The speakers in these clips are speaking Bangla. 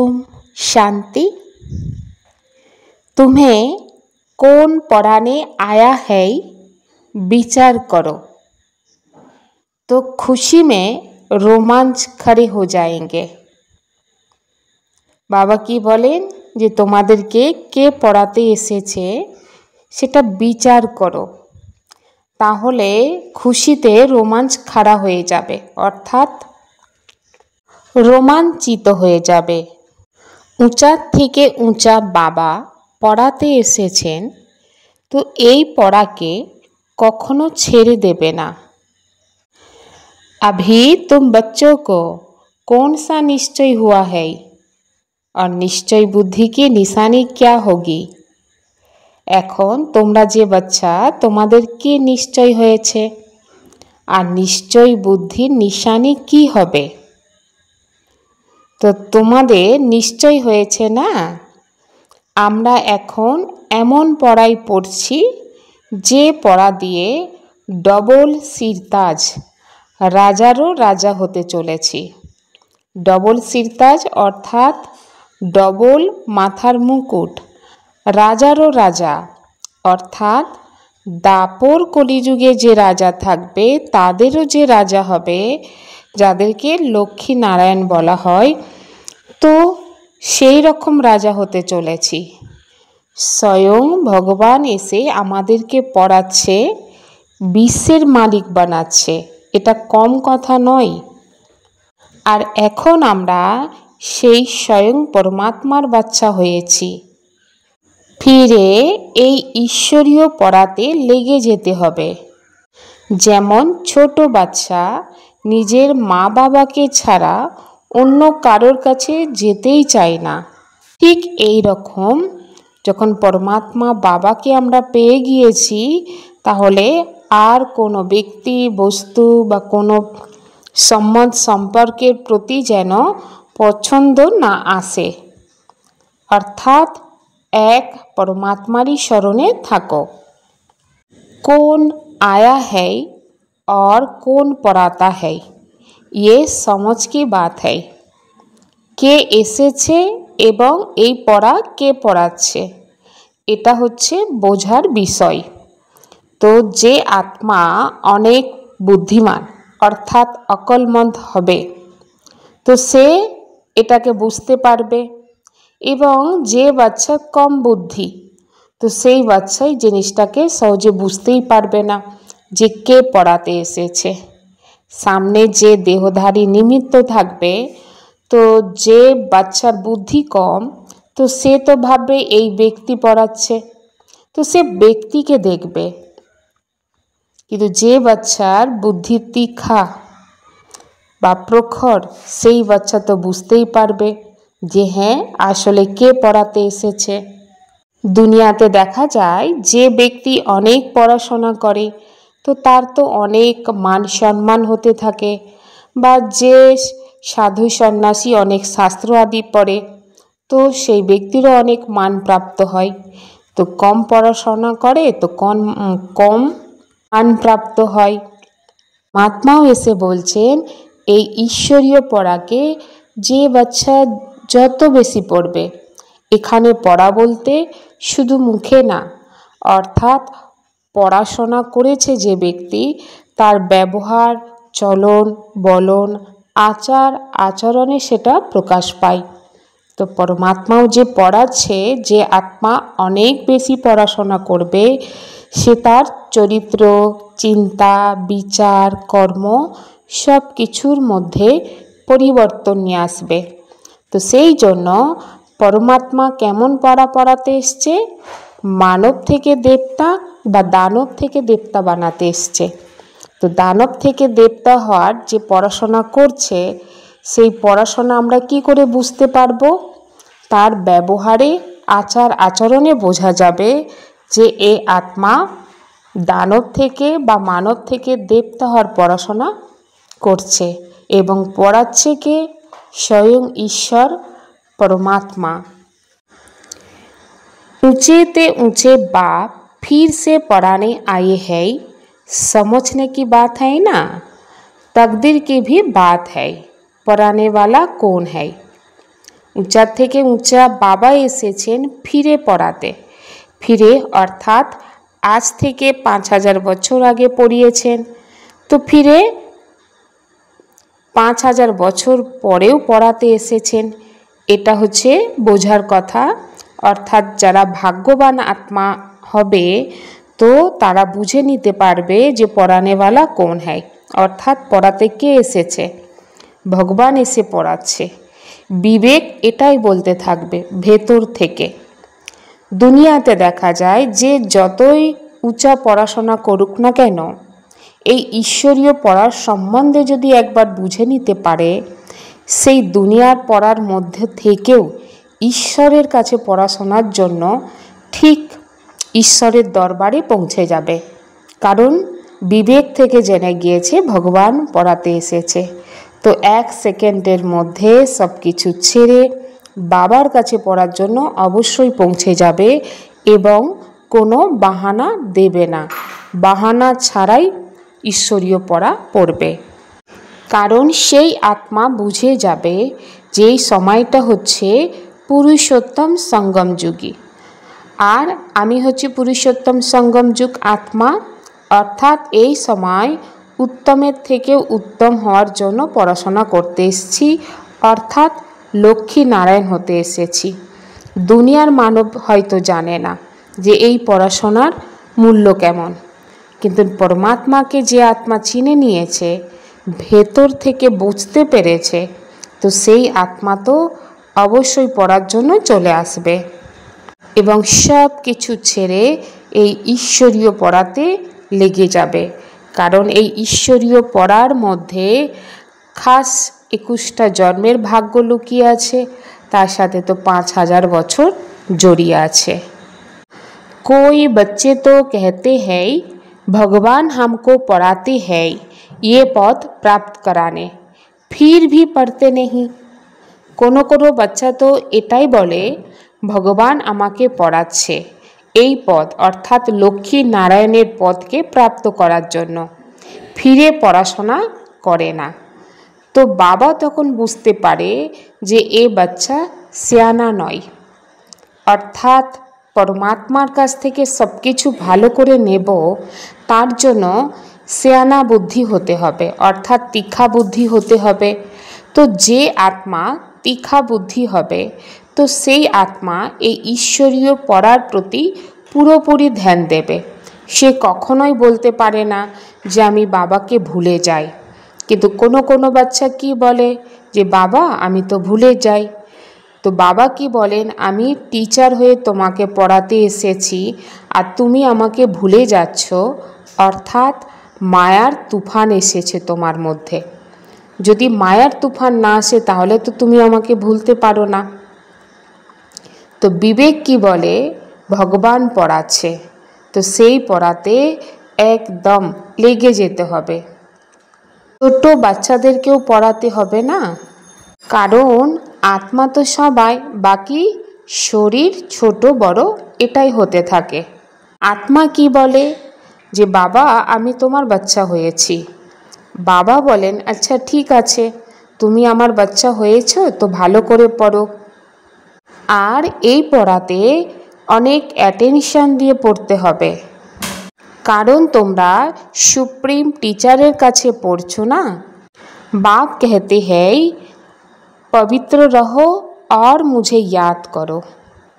ओम शांति। तुम्हें कौन पढ़ाने आया है विचार करो तो खुशी में रोमांच खड़े हो जाएंगे। बाबा की बोलेन जे তোমাদেরকে কে পড়াতে এসেছে সেটা বিচার করো, তাহলে খুশিতে রোমাঞ্চ খাড়া হয়ে যাবে, অর্থাৎ রোমাঞ্চিত হয়ে যাবে। উঁচা থেকে উঁচা বাবা পড়াতে এসেছেন, তো এই পড়াকে কখনো ছেড়ে দেবে না। अभी तुम बच्चों को कौन सा निश्चय हुआ है और निश्चय बुद्धि की निशानी क्या होगी। এখন তোমরা যে বাচ্চা, তোমাদের কি নিশ্চয় হয়েছে আর নিশ্চয় বুদ্ধির নিশানি কি হবে। তো তোমাদের নিশ্চয় হয়েছে না, আমরা এখন এমন পড়াই পড়ছি যে পড়া দিয়ে ডবল সিরতাজ, রাজারও রাজা হতে চলেছি। ডবল সিরতাজ অর্থাৎ ডবল মাথার মুকুট, রাজারও রাজা অর্থাৎ দাপর কলিযুগে যে রাজা থাকবে তাদেরও যে রাজা হবে, যাদেরকে লক্ষ্মী নারায়ণ বলা হয়, তো সেই রকম রাজা হতে চলেছি। স্বয়ং ভগবান এসে আমাদেরকে পড়াচ্ছে, বিশ্বের মালিক বানাচ্ছে, এটা কম কথা নয়। আর এখন আমরা সেই স্বয়ং পরমাত্মার বাচ্চা হয়েছি। ফিরে এই ঈশ্বরীয় পড়াতে লেগে যেতে হবে। যেমন ছোট বাচ্চা নিজের মা বাবাকে ছাড়া অন্য কারোর কাছে যেতেই চায় না, ঠিক এই রকম যখন পরমাত্মা বাবাকে আমরা পেয়ে গিয়েছি, তাহলে আর কোনো ব্যক্তি, বস্তু বা কোনো সম্পর্কের প্রতি যেন পছন্দ না আসে, অর্থাৎ এক परमात्मारी शरणे থাকো। कौन आया है और कौन पढ़ाता है, ये समझ की बात है। কে এসেছে এবং এই পড়া কে পড়াচ্ছে, এটা হচ্ছে বোঝার বিষয়। তো যে আত্মা অনেক বুদ্ধিমান অর্থাৎ অকলমন্দ হবে, তো সে এটাকে বুঝতে পারবে, এবং যে বাচ্চা কম বুদ্ধি, তো সেই বাচ্চাই জিনিসটাকে সহজে বুঝতেই পারবে না যে কে পড়াতে এসেছে। সামনে যে দেহধারী নিমিত্ত থাকবে, তো যে বাচ্চার বুদ্ধি কম, তো সে তো ভাববে এই ব্যক্তি পড়াচ্ছে, তো সে ব্যক্তিকে দেখবে। কিন্তু যে বাচ্চার বুদ্ধি তীখা বা প্রখর, সেই বাচ্চা তো বুঝতেই পারবে যে হ্যাঁ আসলে কে পড়াতে এসেছে। দুনিয়াতে দেখা যায় যে ব্যক্তি অনেক পড়াশোনা করে, তো তার তো অনেক মান সম্মান হতে থাকে, বা যে সাধু সন্ন্যাসী অনেক শাস্ত্র আদি পড়ে, তো সেই ব্যক্তিরও অনেক মান প্রাপ্ত হয়। তো কম পড়াশোনা করে তো কম মান প্রাপ্ত হয়। মহাত্মাও এসে বলছেন, এই ঈশ্বরীয় পড়াকে যে বাচ্চা যত বেশি পড়বে, এখানে পড়া বলতে শুধু মুখে না, অর্থাৎ পড়াশোনা করেছে যে ব্যক্তি, তার ব্যবহার, চলন, বলন, আচার আচরণে সেটা প্রকাশ পায়। তো পরমাত্মাও যে পড়াচ্ছে, যে আত্মা অনেক বেশি পড়াশোনা করবে, সে তার চরিত্র, চিন্তা, বিচার, কর্ম সব কিছুর মধ্যে পরিবর্তন নিয়ে আসবে। তো সেই জন্য পরমাত্মা কেমন পড়া পড়াতে এসছে, মানব থেকে দেবতা বা দানব থেকে দেবতা বানাতে এসছে। তো দানব থেকে দেবতা হওয়ার যে পড়াশোনা করছে, সেই পড়াশোনা আমরা কি করে বুঝতে পারবো, তার ব্যবহারে, আচার আচরণে বোঝা যাবে যে এ আত্মা দানব থেকে বা মানব থেকে দেবতা হওয়ার পড়াশোনা করছে, এবং পড়াচ্ছে কে, स्वयं ईश्वर परमात्मा। ऊंचे ते ऊंचे बाप फिर से पढ़ाने आए हैं, समझने की बात है ना, तकदीर की भी बात है, पढ़ाने वाला कौन है। উঁচার থেকে উঁচা বাবা এসেছেন ফিরে পড়াতে। ফিরে অর্থাৎ আজ থেকে 5000 বছর আগে পড়িয়েছেন, তো ফিরে 5000 বছর পরেও পড়াতে এসেছেন। এটা হচ্ছে বোঝার কথা। অর্থাৎ যারা ভাগ্যবান আত্মা হবে তো তারা বুঝে নিতে পারবে যে পড়ানেওয়ালা কোন হ্যায়, অর্থাৎ পড়াতে কে এসেছে, ভগবান এসে পড়াচ্ছে। বিবেক এটাই বলতে থাকবে ভেতর থেকে। দুনিয়াতে দেখা যায় যে যতই উঁচা পড়াশোনা করুক না কেন, এই ঈশ্বরীয় পড়ার সম্বন্ধে যদি একবার বুঝে নিতে পারে, সেই দুনিয়ার পড়ার মধ্যে থেকেও ঈশ্বরের কাছে পড়াশোনার জন্য ঠিক ঈশ্বরের দরবারে পৌঁছে যাবে। কারণ বিবেক থেকে জেনে গিয়েছে ভগবান পড়াতে এসেছে। তো 1 সেকেন্ডের মধ্যে সব কিছু ছেড়ে বাবার কাছে পড়ার জন্য অবশ্যই পৌঁছে যাবে এবং কোনো বাহানা দেবে না, বাহানা ছাড়াই ঈশ্বরীয় পড়া পড়বে। কারণ সেই আত্মা বুঝে যাবে যে এই সময়টা হচ্ছে পুরুষোত্তম সঙ্গম যুগী, আর আমি হচ্ছি পুরুষোত্তম সঙ্গম যুগ আত্মা। অর্থাৎ এই সময় উত্তমের থেকে উত্তম হওয়ার জন্য পড়াশোনা করতে এসেছি, অর্থাৎ লক্ষ্মী নারায়ণ হতে এসেছি। দুনিয়ার মানব হয়তো জানে না যে এই পড়াশোনার মূল্য কেমন, কিন্তু পরমাত্মাকে যে আত্মা চিনে নিয়েছে, ভেতর থেকে বুঝতে পেরেছে, তো সেই আত্মা তো অবশ্যই পড়ার জন্য চলে আসবে এবং সব কিছু ছেড়ে এই ঈশ্বরীয় পড়াতে লেগে যাবে। কারণ এই ঈশ্বরীয় পড়ার মধ্যে খাস 21টা জন্মের ভাগ্য লুকিয়ে আছে, তার সাথে তো 5000 বছর জড়িয়ে আছে। कोई बच्चे तो कहते हैं भगवान हमको पढ़ाते हैं ये पद प्राप्त कराने, फिर भी पढ़ते नहीं। কোনো কোনো বাচ্চা তো এটাই বলে ভগবান আমাকে পড়াচ্ছে এই পদ অর্থাৎ লক্ষ্মী নারায়ণের পদকে প্রাপ্ত করার জন্য, ফিরে পড়াশোনা করে না। তো বাবা তখন বুঝতে পারে যে এ বাচ্চা সিয়ানা নয়, অর্থাৎ পরমাত্মার কাছ থেকে সব কিছু ভালো করে নেব, তার জন্য সিয়ানা বুদ্ধি হতে হবে, অর্থাৎ তীখা বুদ্ধি হতে হবে। তো যে আত্মা তীখা বুদ্ধি হবে, তো সেই আত্মা এই ঈশ্বরীয় পড়ার প্রতি পুরোপুরি ধ্যান দেবে। সে কখনোই বলতে পারে না যে আমি বাবাকে ভুলে যাই। কিন্তু কোনো কোনো বাচ্চা কি বলে যে বাবা আমি তো ভুলে যাই। তো বাবা কি বলেন, আমি টিচার হয়ে তোমাকে পড়াতে এসেছি আর তুমি আমাকে ভুলে যাচ্ছ, অর্থাৎ মায়ার তুফান এসেছে তোমার মধ্যে। যদি মায়ার তুফান না আসে তাহলে তো তুমি আমাকে ভুলতে পারো না। তো বিবেক কি বলে, ভগবান পড়াচ্ছে, তো সেই পড়াতে একদম লেগে যেতে হবে। ছোট বাচ্চাদেরকেও পড়াতে হবে না, কারণ আত্মা তো সবাই, বাকি শরীর ছোট বড় এটাই হতে থাকে। আত্মা কি বলে যে বাবা আমি তোমার বাচ্চা হয়েছি। বাবা বলেন আচ্ছা ঠিক আছে, তুমি আমার বাচ্চা হয়েছো তো ভালো করে পড়ো। আর এই পড়াতে অনেক অ্যাটেনশন দিয়ে পড়তে হবে, কারণ তোমরা সুপ্রিম টিচারের কাছে পড়ছো না। বাপ कहते हैं পবিত্র রহো আর মুঝে ইয়াদ করো।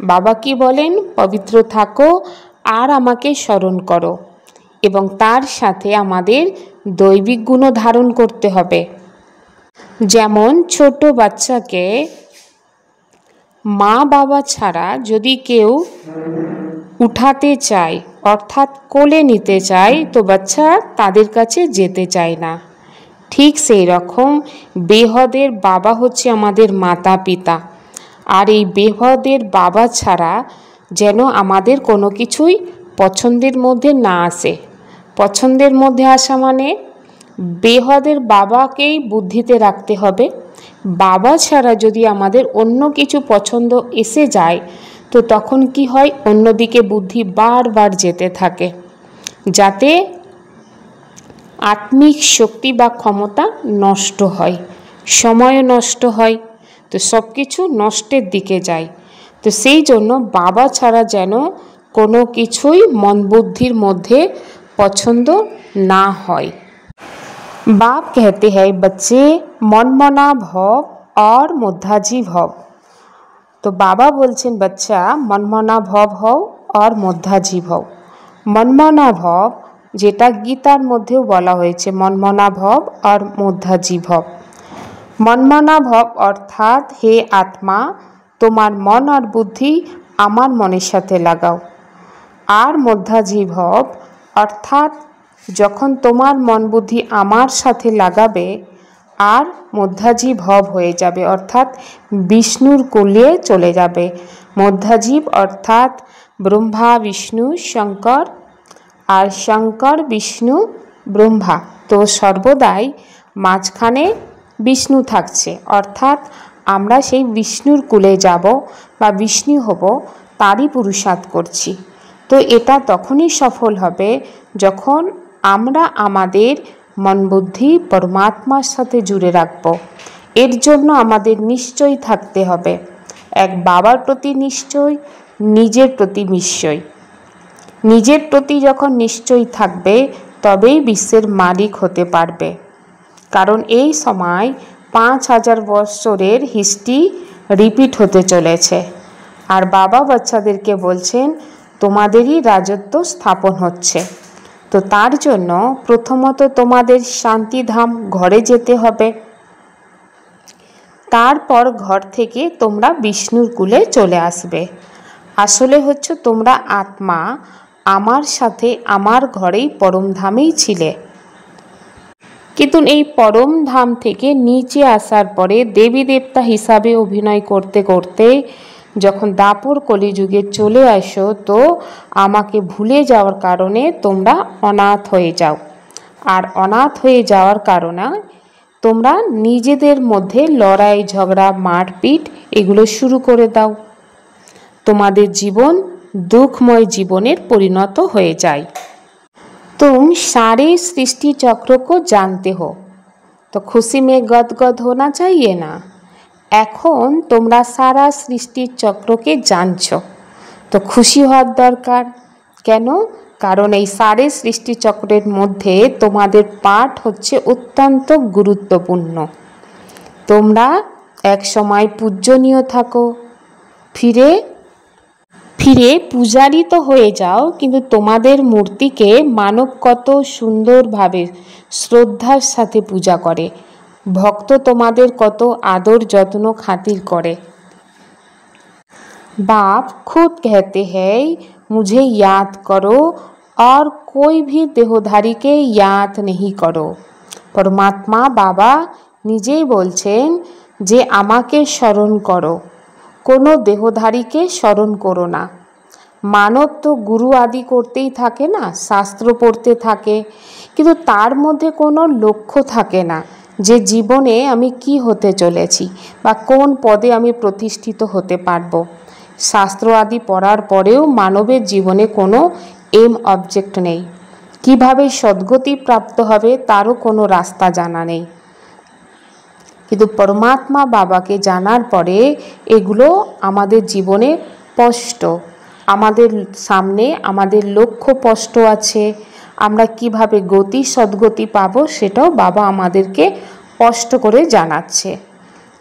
বাবা কি বলেন, পবিত্র থাকো আর আমাকে স্মরণ করো, এবং তার সাথে আমাদের দৈবিক গুণও ধারণ করতে হবে। যেমন ছোট বাচ্চাকে মা বাবা ছাড়া যদি কেউ উঠাতে চায়, অর্থাৎ কোলে নিতে চায়, তো বাচ্চা তাদের কাছে যেতে চায় না। ঠিক সেই রকম বেহদের বাবা হচ্ছে আমাদের মাতা পিতা, আর এই বেহদের বাবা ছাড়া যেন আমাদের কোনো কিছুই পছন্দের মধ্যে না আসে। পছন্দের মধ্যে আসা মানে বেহদের বাবাকেই বুদ্ধিতে রাখতে হবে। বাবা ছাড়া যদি আমাদের অন্য কিছু পছন্দ এসে যায়, তো তখন কি হয়, অন্যদিকে বুদ্ধি বারবার যেতে থাকে, যাতে আত্মিক শক্তি বা ক্ষমতা নষ্ট হয়, সময় নষ্ট হয়। তো তো সব কিছু নষ্টের দিকে যায়। তো সেই জন্য বাবা ছাড়া যেন কোনো কিছুই মন বুদ্ধির মধ্যে পছন্দ না হয়। बाप कहते हैं बच्चे मनमना भव और मुद्दाजी भव। तो बाबा बोलছেন বাচ্চা মনমনা ভব হও আর মুদ্দাজি ভব। মনমনা ভব যেটা গীতার মধ্যেও বলা হয়েছে, মনমনা ভব আর মুদ্দাজি ভব। মনমনা ভব অর্থাৎ হে আত্মা, তোমার মন আর বুদ্ধি আমার মনের সাথে লাগাও। আর মুদ্দাজি ভব অর্থাৎ যখন তোমার মন বুদ্ধি আমার সাথে লাগাবে আর মধ্যাজীব ভব হয়ে যাবে, অর্থাৎ বিষ্ণুর কোলে চলে যাবে। মধ্যাজীব অর্থাৎ ব্রহ্মা বিষ্ণু শঙ্কর, আর শঙ্কর বিষ্ণু ব্রহ্মা। তো সর্বদাই মাঝখানে বিষ্ণু থাকছে, অর্থাৎ আমরা সেই বিষ্ণুর কোলে যাব বা বিষ্ণু হব, তারই পুরুষার্থ করছি। তো এটা তখনই সফল হবে যখন আমরা আমাদের মন বুদ্ধি পরমাত্মার সাথে জুড়ে রাখব। এর জন্য আমাদের নিশ্চয় থাকতে হবে, এক বাবার প্রতি নিশ্চয়, নিজের প্রতি নিশ্চয়। নিজের প্রতি যখন নিশ্চয় থাকবে তবেই বিশ্বের মালিক হতে পারবে। কারণ এই সময় 5000 বছরের হিস্ট্রি রিপিট হতে চলেছে, আর বাবা বাচ্চাদেরকে বলছেন তোমাদেরই রাজত্ব স্থাপন হচ্ছে। তো তার জন্য প্রথমত তোমাদের শান্তিধাম ঘরে যেতে হবে, তারপর ঘর থেকে তোমরা বিষ্ণুর কুলে চলে আসবে। আসলে হচ্ছে তোমরা আত্মা আমার সাথে আমার ঘরেই পরমধামেই ছিলে, কিন্তু এই পরম ধাম থেকে নিচে আসার পরে দেবী দেবতা হিসাবে অভিনয় করতে করতে যখন দাপর কলিযুগে চলে আসো, তো আমাকে ভুলে যাওয়ার কারণে তোমরা অনাথ হয়ে যাও। আর অনাথ হয়ে যাওয়ার কারণে তোমরা নিজেদের মধ্যে লড়াই ঝগড়া মারপিট এগুলো শুরু করে দাও। তোমাদের জীবন দুঃখময় জীবনের পরিণত হয়ে যায়। तुम सारे सृष्टि चक्र को जानते हो, तो खुशी में गदगद होना चाहिए ना। এখন তোমরা সারা সৃষ্টির চক্রকে জানছো, তো খুশি হওয়ার দরকার। কেন? কারণ এই সারে সৃষ্টি চক্রের মধ্যে তোমাদের পাঠ হচ্ছে অত্যন্ত গুরুত্বপূর্ণ। তোমরা এক সময় পূজনীয় থাকো, ফিরে ফিরে পূজারী তো হয়ে যাও, কিন্তু তোমাদের মূর্তিকে মানব কত সুন্দরভাবে শ্রদ্ধার সাথে পূজা করে, ভক্ত তোমাদের কত आदर যত্ন खातिर करे। बाप खुद कहते हैं मुझे याद करो और कोई भी देहधारी के याद नहीं करो। परमात्मा बाबा নিজেই বলছেন যে আমাকে স্মরণ করো, কোনো দেহধারীকে স্মরণ করো না। মানব তো গুরু আদি করতেই থাকে না, শাস্ত্র পড়তে থাকে, কিন্তু তার মধ্যে কোনো লক্ষ্য থাকে না যে জীবনে আমি কি হতে চলেছি বা কোন পদে আমি প্রতিষ্ঠিত হতে পারবো। শাস্ত্র আদি পড়ার পরেও মানবের জীবনে কোনো এম অবজেক্ট নেই, কিভাবে সদ্গতি প্রাপ্ত হবে তারও কোনো রাস্তা জানা নেই। কিন্তু পরমাত্মা বাবাকে জানার পরে এগুলো আমাদের জীবনে স্পষ্ট, আমাদের সামনে আমাদের লক্ষ্য স্পষ্ট আছে। আমরা কিভাবে গতি সদ্গতি পাবো সেটাও বাবা আমাদেরকে স্পষ্ট করে জানাচ্ছে।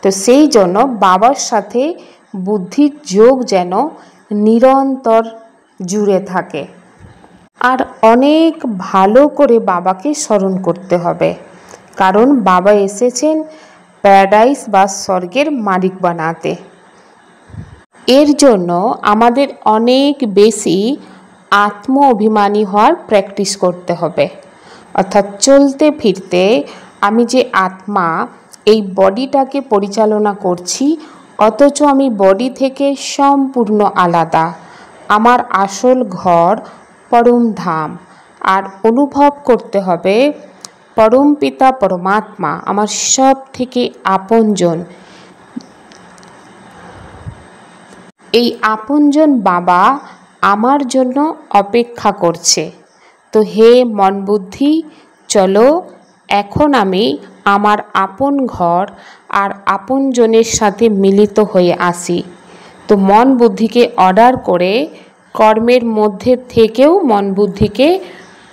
তো সেই জন্য বাবার সাথে বুদ্ধির যোগ যেন নিরন্তর জুড়ে থাকে, আর অনেক ভালো করে বাবাকে স্মরণ করতে হবে। কারণ বাবা এসেছেন প্যারাডাইস বা স্বর্গের মালিক বানাতে। এর জন্য আমাদের অনেক বেশি আত্ম অভিমানী হওয়ার প্র্যাকটিস করতে হবে। অর্থাৎ চলতে ফিরতে আমি যে আত্মা এই বডিটাকে পরিচালনা করছি, অথচ আমি বডি থেকে সম্পূর্ণ আলাদা। আমার আসল ঘর পরম ধাম, আর অনুভব করতে হবে পরম পিতা পরমাত্মা আমার সব থেকে আপনজন। এই আপনজন বাবা আমার জন্য অপেক্ষা করছে। তো হে মন বুদ্ধি, চলো এখন আমি আমার আপন ঘর আর আপনজনের সাথে মিলিত হয়ে আসি। তো মন বুদ্ধিকে অর্ডার করে কর্মের মধ্যে থেকেও মন বুদ্ধিকে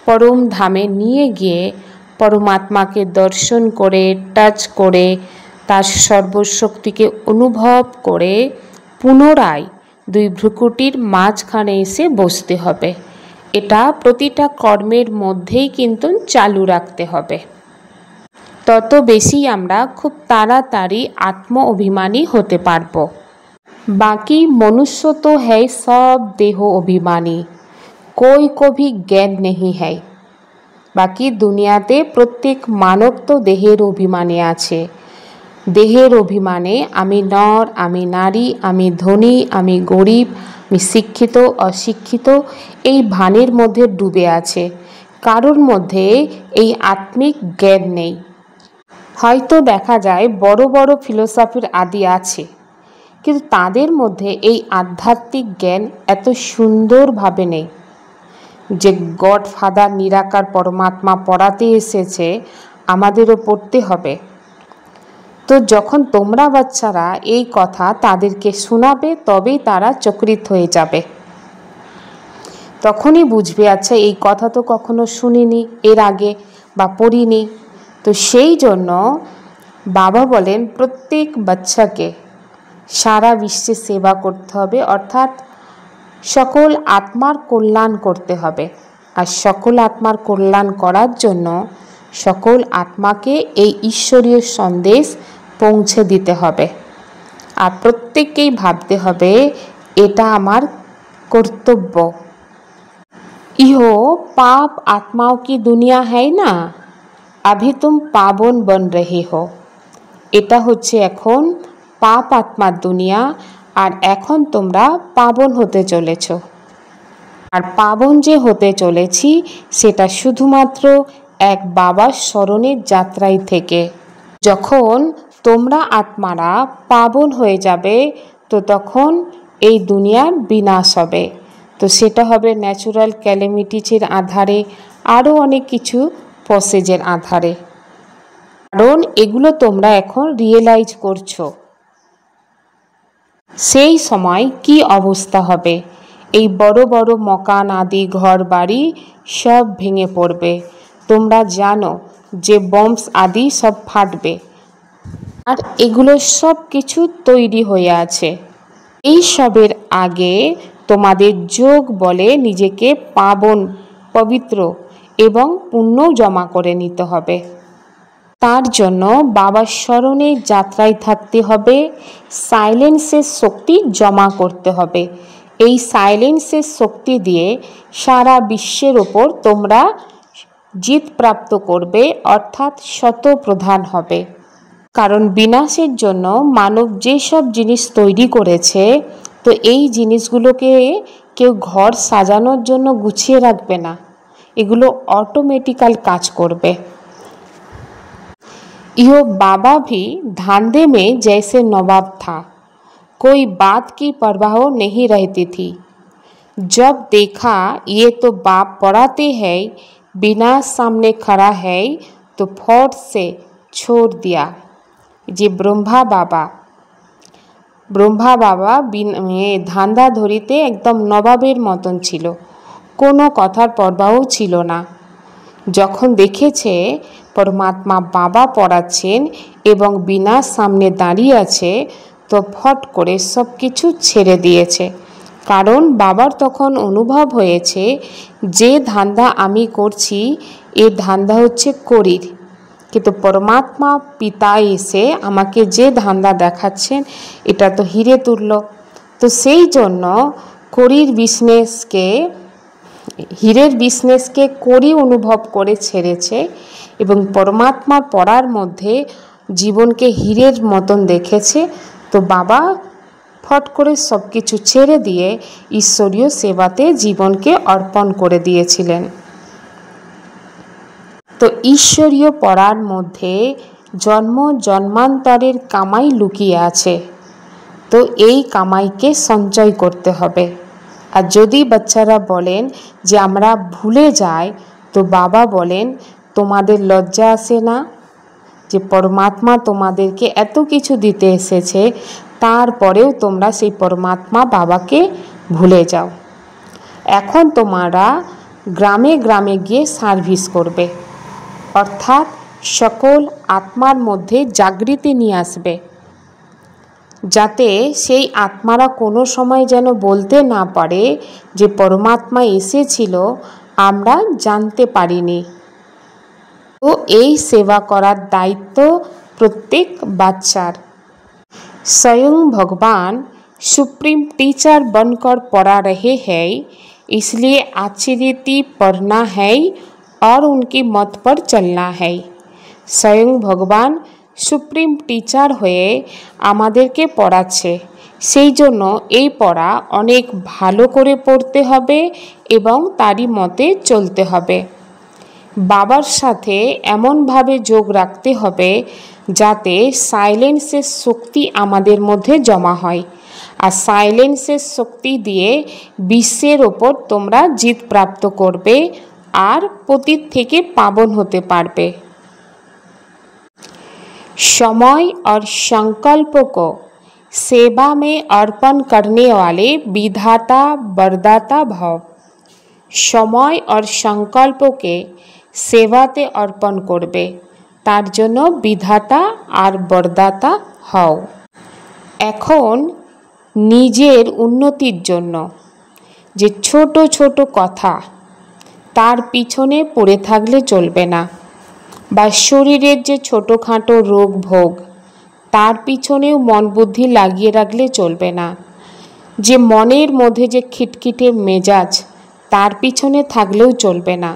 পরম ধামে নিয়ে গিয়ে পরমাত্মাকে দর্শন করে, টাচ করে, তার সর্বশক্তিকে অনুভব করে পুনরায় দুই ভ্রুকুটির মাঝখানে এসে বসতে হবে। এটা প্রতিটা কর্মের মধ্যেই কিন্তু চালু রাখতে হবে। তত বেশি আমরা খুব তাড়াতাড়ি আত্ম অভিমানী হতে পারব। बाकी मनुष्य तो है सब देहो अभिमानी, कोई को भी ज्ञान नहीं है। बाकी दुनियाते प्रत्येक मानव तो देहेर अभिमाने आछे। देहेर अभिमाने आमी नर, आमी नारी, आमी धनी, आमी गरीब, आमी शिक्षित अशिक्षित এই ভানের মধ্যে ডুবে আছে। কারোর মধ্যে এই আত্মিক জ্ঞান নেই। হয়তো দেখা যায় বড় বড় ফিলোসফির আদি আছে, কিন্তু তাদের মধ্যে এই আধ্যাত্মিক জ্ঞান এত সুন্দরভাবে নেই। যে গডফাদার নিরাকার পরমাত্মা পড়াতে এসেছে, আমাদেরও পড়তে হবে। তো যখন তোমরা বাচ্চারা এই কথা তাদেরকে শোনাবে, তবেই তারা চকিত হয়ে যাবে। তখনই বুঝবে, আচ্ছা এই কথা তো কখনো শুনিনি এর আগে বা পড়িনি। তো সেই জন্য বাবা বলেন প্রত্যেক বাচ্চাকে সারা বিশ্বে সেবা করতে হবে, অর্থাৎ সকল আত্মার কল্যাণ করতে হবে। আর সকল আত্মার কল্যাণ করার জন্য সকল আত্মাকে এই ঈশ্বরীয় সন্দেশ পৌঁছে দিতে হবে। আর প্রত্যেককেই ভাবতে হবে এটা আমার কর্তব্য। ইহো পাপ आत्माओं की दुनिया है ना, अभी तुम पावन बन रहे हो। এটা হচ্ছে এখন পাপ আত্মার দুনিয়া, আর এখন তোমরা পাবন হতে চলেছ। আর পাবন যে হতে চলেছি সেটা শুধুমাত্র এক বাবার স্মরণের যাত্রায় থেকে। যখন তোমরা আত্মারা পাবন হয়ে যাবে, তো তখন এই দুনিয়ার বিনাশ হবে। তো সেটা হবে ন্যাচুরাল ক্যালামিটিজের আধারে, আরও অনেক কিছু প্রসেসের আধারে। কারণ এগুলো তোমরা এখন রিয়েলাইজ করছো। সেই সময় কি অবস্থা হবে, এই বড় বড় মকান আদি ঘর বাড়ি সব ভেঙে পড়বে। তোমরা জানো যে বম্বস আদি সব ফাটবে, আর এগুলো সব কিছু তৈরি হয়ে আছে। এই সবের আগে তোমাদের যোগ বলে নিজেকে পাবন, পবিত্র এবং পুণ্য জমা করে নিতে হবে। তার জন্য বাবার স্মরণের যাত্রায় থাকতে হবে, সাইলেন্সের শক্তি জমা করতে হবে। এই সাইলেন্সের শক্তি দিয়ে সারা বিশ্বের ওপর তোমরা জিত প্রাপ্ত করবে, অর্থাৎ শতপ্রধান হবে। কারণ বিনাশের জন্য মানব যেসব জিনিস তৈরি করেছে, তো এই জিনিসগুলোকে কেউ ঘর সাজানোর জন্য গুছিয়ে রাখবে না, এগুলো অটোমেটিক্যাল কাজ করবে। यो बाबा भी धांधे में जैसे नवाब था, कोई बात की परवाह नहीं रहती थी। जब देखा ये तो बाप पढ़ाते हैं, बिना सामने खड़ा है, तो फौट से छोड़ दिया। যে ব্রহ্মা বাবা ধান্দা ধরিতে একদম নবাবের মতন ছিল, কোনো কথার পরবাহ ছিল না। যখন দেখেছে পরমাত্মা বাবা পড়াচ্ছেন এবং বিনা সামনে দাঁড়িয়ে আছে, তো ফট করে সব কিছু ছেড়ে দিয়েছে। কারণ বাবার তখন অনুভব হয়েছে যে ধান্দা আমি করছি এ ধান্দা হচ্ছে করির, কিন্তু পরমাত্মা পিতা এসে আমাকে যে ধান্দা দেখাচ্ছেন এটা তো হিরে তুল্য। তো সেই জন্য হীরের বিজনেসকে করি অনুভব করে ছেড়েছে এবং পরমাত্মার পড়ার মধ্যে জীবনকে হীরের মতন দেখেছে। তো বাবা ফট করে সব কিছু ছেড়ে দিয়ে ঈশ্বরীয় সেবাতে জীবনকে অর্পণ করে দিয়েছিলেন। তো ঈশ্বরীয় পড়ার মধ্যে জন্ম জন্মান্তরের কামাই লুকিয়ে আছে। তো এই কামাইকে সঞ্চয় করতে হবে। আর যদি বাচ্চারা বলেন যে আমরা ভুলে যাই, তো বাবা বলেন তোমাদের লজ্জা আসে না? যে পরমাত্মা তোমাদেরকে এত কিছু দিতে এসেছে, তারপরেও তোমরা সেই পরমাত্মা বাবাকে ভুলে যাও। এখন তোমরা গ্রামে গ্রামে গিয়ে সার্ভিস করবে, অর্থাৎ সকল আত্মার মধ্যে জাগৃতি নিয়ে আসবে, যাতে সেই আত্মারা কোনো সময় যেন বলতে না পারে যে পরমাত্মা এসেছিল, আমরা জানতে পারিনি। তো এই সেবা করার দায়িত্ব প্রত্যেক বাচ্চার। स्वयं भगवान सुप्रीम टीचर बनकर पढ़ा रहे हैं, इसलिए अच्छी रीति पढ़ना है और उनकी मत पर चलना है। स्वयं भगवान সুপ্রিম টিচার হয়ে আমাদেরকে পড়াচ্ছে, সেই জন্য এই পড়া অনেক ভালো করে পড়তে হবে এবং তারই মতে চলতে হবে। বাবার সাথে এমনভাবে যোগ রাখতে হবে যাতে সাইলেন্সের শক্তি আমাদের মধ্যে জমা হয়, আর সাইলেন্সের শক্তি দিয়ে বিশ্বের ওপর তোমরা জিত প্রাপ্ত করবে আর পতিত থেকে পাবন হতে পারবে। समय और संकल्प को सेवा में अर्पण करने वाले विधाता वरदाता भाव। समय और संकल्पকে সেবাতে অর্পণ করবে, তার জন্য বিধাতা আর বরদাতা হও। এখন নিজের উন্নতির জন্য যে ছোট ছোট কথা, তার পিছনে পড়ে থাকলে চলবে না, বা শরীরের যে ছোটোখাটো রোগ ভোগ, তার পিছনেও মন বুদ্ধি লাগিয়ে রাখলে চলবে না। যে মনের মধ্যে যে খিটখিটে মেজাজ, তার পিছনে থাকলেও চলবে না।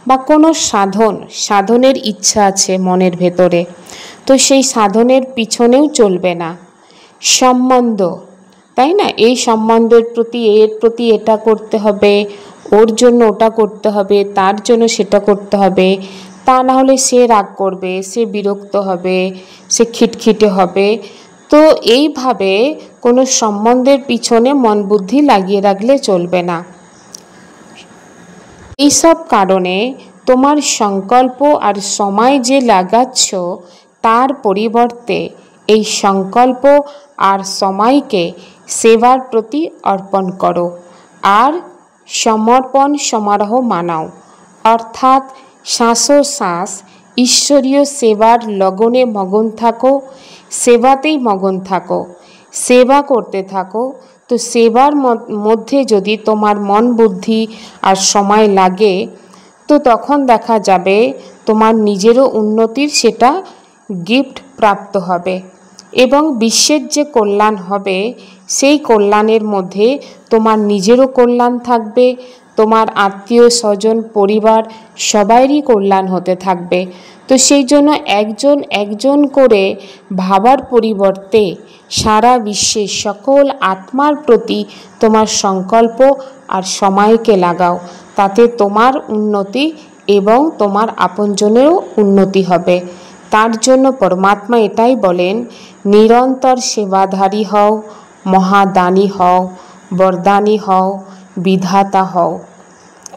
বা কোনো সাধনের ইচ্ছা আছে মনের ভেতরে, তো সেই সাধনের পিছনেও চলবে না। সম্বন্ধ, তাই না, এই সম্বন্ধের প্রতি এর প্রতি এটা করতে হবে, ওর জন্য ওটা করতে হবে, তার জন্য সেটা করতে হবে, তা না হলে সে রাগ করবে, সে বিরক্ত হবে, সে খিটখিটে হবে। তো এইভাবে কোনো সম্বন্ধের পিছনে মন বুদ্ধি লাগিয়ে রাখলে চলবে না। এইসব কারণে তোমার সংকল্প আর সময় যে লাগাচ্ছ, তার পরিবর্তে এই সংকল্প আর সময়কে সেবার প্রতি অর্পণ করো আর সমর্পণ সমারোহ মানাও, অর্থাৎ শ্বাসোশ্বাস ঈশ্বরীয় সেবার লগনে মগন থাকো, সেবাতেই মগন থাকো, সেবা করতে থাকো। তো সেবার মধ্যে যদি তোমার মন বুদ্ধি আর সময় লাগে, তো তখন দেখা যাবে তোমার নিজেরও উন্নতির সেটা গিফট প্রাপ্ত হবে, এবং বিশ্বের যে কল্যাণ হবে, সেই কল্যাণের মধ্যে তোমার নিজেরও কল্যাণ থাকবে, তোমার আত্মীয় স্বজন পরিবার সবাইরই কল্যাণ হতে থাকবে। তো সেই জন্য একজন একজন করে ভাবার পরিবর্তে সারা বিশ্বের সকল আত্মার প্রতি তোমার সংকল্প আর সময়কে লাগাও, তাতে তোমার উন্নতি এবং তোমার আপনজনেরও উন্নতি হবে। তার জন্য পরমাত্মা এটাই বলেন, নিরন্তর সেবাধারী হও, মহাদানী হও, বরদানী হও, বিধাতা হও।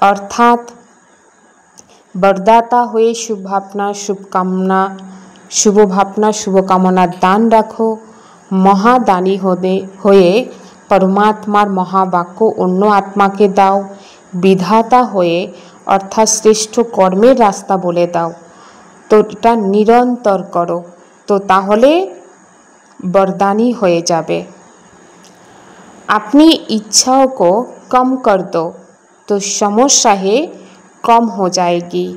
অর্থাৎ বরদাতা হয়ে শুভকামনার দান রাখো, মহাদানী হয়ে পরমাত্মার মহাবাক্য অন্য আত্মাকে দাও, বিধাতা হয়ে অর্থাৎ শ্রেষ্ঠ কর্মের রাস্তা বলে দাও। তো এটা নিরন্তর করো, তো তাহলে বরদাनी হয়ে যাবে। अपनी इच्छाओं को कम कर दो तो समस्याएं कम हो जाएगी।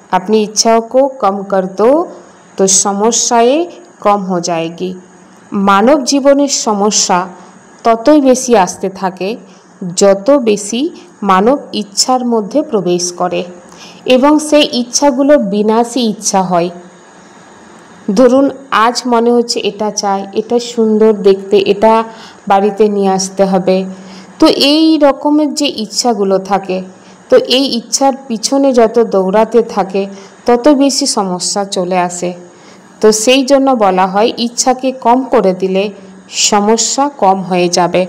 अपनी इच्छाओं को कम कर दो तो समस्याएं कम हो जाएगी। मानव जीवনের সমস্যা ততই বেশি আসতে থাকে যত বেশি মানব ইচ্ছার মধ্যে প্রবেশ করে এবং সেই ইচ্ছাগুলো বিনাশী ইচ্ছা হয়। ধরুন আজ মনে হচ্ছে এটা চাই, এটা সুন্দর দেখতে, এটা বাড়িতে নিয়ে আসতে হবে। তো এই রকমের যে ইচ্ছাগুলো থাকে, তো এই ইচ্ছার পিছনে যত দৌড়াতে থাকে তত বেশি সমস্যা চলে আসে। তো সেই জন্য বলা হয় ইচ্ছাকে কম করে দিলে সমস্যা কম হয়ে যাবে।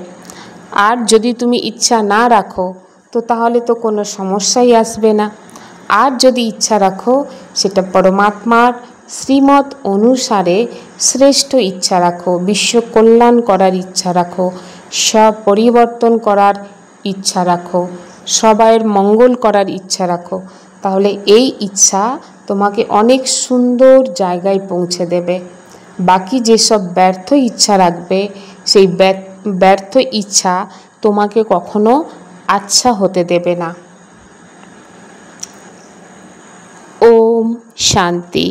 আর যদি তুমি ইচ্ছা না রাখো তো তাহলে তো কোনো সমস্যাই আসবে না। আর যদি ইচ্ছা রাখো সেটা পরমাত্মার শ্রীমত অনুসারে শ্রেষ্ঠ ইচ্ছা রাখো, বিশ্ব কল্যাণ করার ইচ্ছা রাখো, সব পরিবর্তন করার ইচ্ছা রাখো, সবাইয়ের মঙ্গল করার ইচ্ছা রাখো, তাহলে এই ইচ্ছা তোমাকে অনেক সুন্দর জায়গায় পৌঁছে দেবে। বাকি যেসব ব্যর্থ ইচ্ছা রাখবে সেই ব্যর্থ ইচ্ছা তোমাকে কখনো আচ্ছা হতে দেবে না। ওম শান্তি।